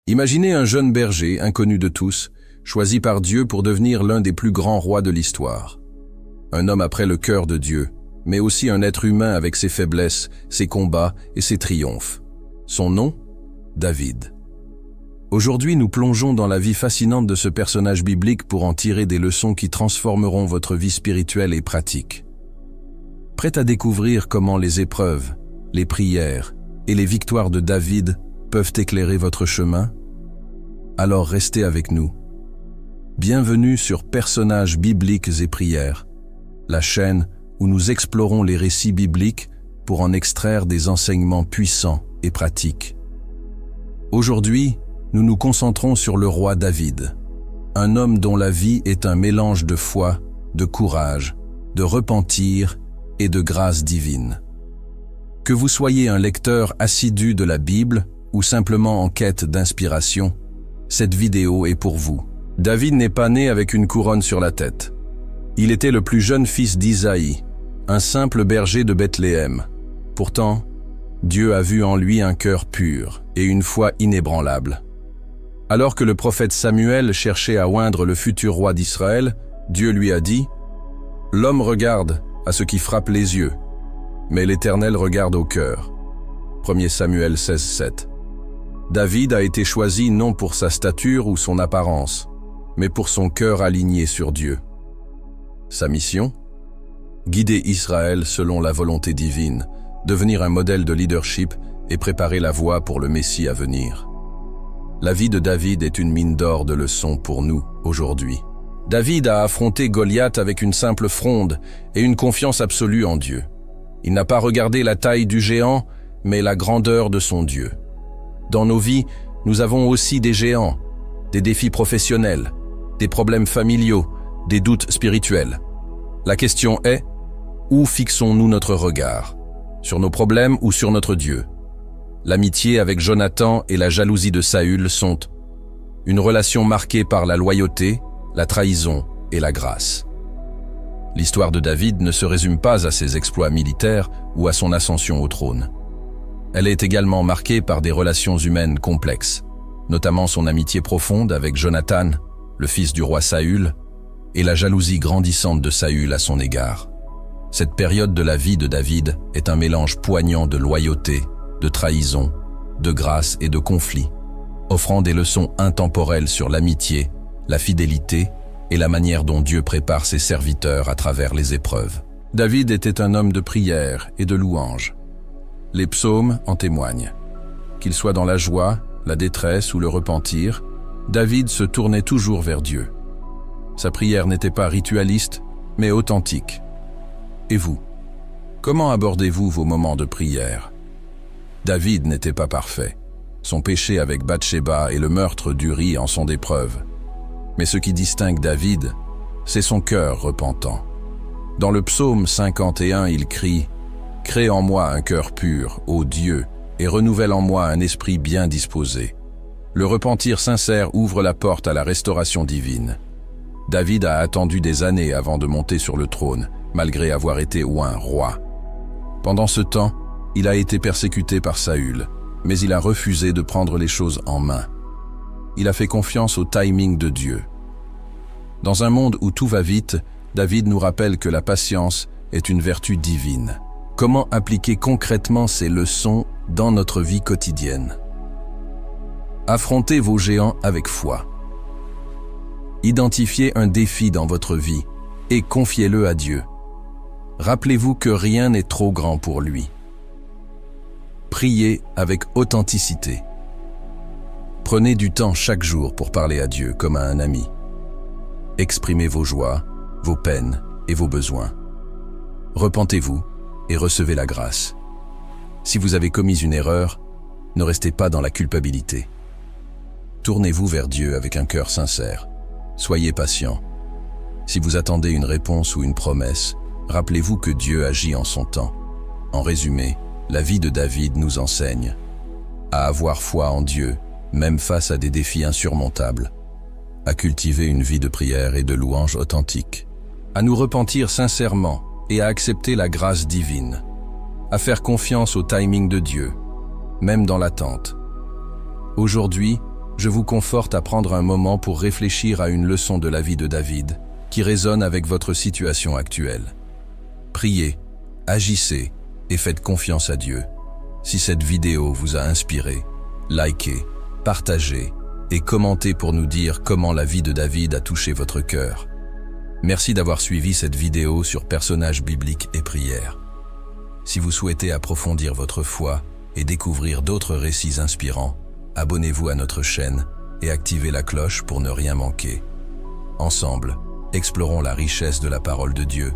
Imaginez un jeune berger, inconnu de tous, choisi par Dieu pour devenir l'un des plus grands rois de l'histoire. Un homme après le cœur de Dieu, mais aussi un être humain avec ses faiblesses, ses combats et ses triomphes. Son nom? David. Aujourd'hui, nous plongeons dans la vie fascinante de ce personnage biblique pour en tirer des leçons qui transformeront votre vie spirituelle et pratique. Prêt à découvrir comment les épreuves, les prières et les victoires de David peuvent éclairer votre chemin? Alors restez avec nous. Bienvenue sur Personnages bibliques et prières, la chaîne où nous explorons les récits bibliques pour en extraire des enseignements puissants et pratiques. Aujourd'hui, nous nous concentrons sur le roi David, un homme dont la vie est un mélange de foi, de courage, de repentir et de grâce divine. Que vous soyez un lecteur assidu de la Bible ou simplement en quête d'inspiration, cette vidéo est pour vous. David n'est pas né avec une couronne sur la tête. Il était le plus jeune fils d'Isaïe, un simple berger de Bethléem. Pourtant, Dieu a vu en lui un cœur pur et une foi inébranlable. Alors que le prophète Samuel cherchait à oindre le futur roi d'Israël, Dieu lui a dit « L'homme regarde à ce qui frappe les yeux, mais l'Éternel regarde au cœur. » 1 Samuel 16:7. David a été choisi non pour sa stature ou son apparence, mais pour son cœur aligné sur Dieu. Sa mission? Guider Israël selon la volonté divine, devenir un modèle de leadership et préparer la voie pour le Messie à venir. La vie de David est une mine d'or de leçons pour nous aujourd'hui. David a affronté Goliath avec une simple fronde et une confiance absolue en Dieu. Il n'a pas regardé la taille du géant, mais la grandeur de son Dieu. Dans nos vies, nous avons aussi des géants, des défis professionnels, des problèmes familiaux, des doutes spirituels. La question est, où fixons-nous notre regard? Sur nos problèmes ou sur notre Dieu? L'amitié avec Jonathan et la jalousie de Saül sont une relation marquée par la loyauté, la trahison et la grâce. L'histoire de David ne se résume pas à ses exploits militaires ou à son ascension au trône. Elle est également marquée par des relations humaines complexes, notamment son amitié profonde avec Jonathan, le fils du roi Saül, et la jalousie grandissante de Saül à son égard. Cette période de la vie de David est un mélange poignant de loyauté, de trahison, de grâce et de conflit, offrant des leçons intemporelles sur l'amitié, la fidélité et la manière dont Dieu prépare ses serviteurs à travers les épreuves. David était un homme de prière et de louange. Les psaumes en témoignent. Qu'il soit dans la joie, la détresse ou le repentir, David se tournait toujours vers Dieu. Sa prière n'était pas ritualiste, mais authentique. Et vous, comment abordez-vous vos moments de prière? David n'était pas parfait. Son péché avec Bathsheba et le meurtre d'Uri en sont des preuves. Mais ce qui distingue David, c'est son cœur repentant. Dans le psaume 51, il crie « Crée en moi un cœur pur, ô Dieu, et renouvelle en moi un esprit bien disposé. » Le repentir sincère ouvre la porte à la restauration divine. David a attendu des années avant de monter sur le trône, malgré avoir été oint roi. Pendant ce temps, il a été persécuté par Saül, mais il a refusé de prendre les choses en main. Il a fait confiance au timing de Dieu. Dans un monde où tout va vite, David nous rappelle que la patience est une vertu divine. Comment appliquer concrètement ces leçons dans notre vie quotidienne? Affrontez vos géants avec foi. Identifiez un défi dans votre vie et confiez-le à Dieu. Rappelez-vous que rien n'est trop grand pour lui. Priez avec authenticité. Prenez du temps chaque jour pour parler à Dieu comme à un ami. Exprimez vos joies, vos peines et vos besoins. Repentez-vous et recevez la grâce. Si vous avez commis une erreur, ne restez pas dans la culpabilité. Tournez-vous vers Dieu avec un cœur sincère. Soyez patient. Si vous attendez une réponse ou une promesse, rappelez-vous que Dieu agit en son temps. En résumé, la vie de David nous enseigne à avoir foi en Dieu, même face à des défis insurmontables, à cultiver une vie de prière et de louange authentique, à nous repentir sincèrement et à accepter la grâce divine, à faire confiance au timing de Dieu, même dans l'attente. Aujourd'hui, je vous conforte à prendre un moment pour réfléchir à une leçon de la vie de David, qui résonne avec votre situation actuelle. Priez, agissez et faites confiance à Dieu. Si cette vidéo vous a inspiré, likez, partagez et commentez pour nous dire comment la vie de David a touché votre cœur. Merci d'avoir suivi cette vidéo sur personnages bibliques et prières. Si vous souhaitez approfondir votre foi et découvrir d'autres récits inspirants, abonnez-vous à notre chaîne et activez la cloche pour ne rien manquer. Ensemble, explorons la richesse de la parole de Dieu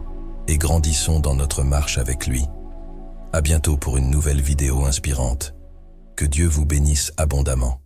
et grandissons dans notre marche avec lui. À bientôt pour une nouvelle vidéo inspirante. Que Dieu vous bénisse abondamment.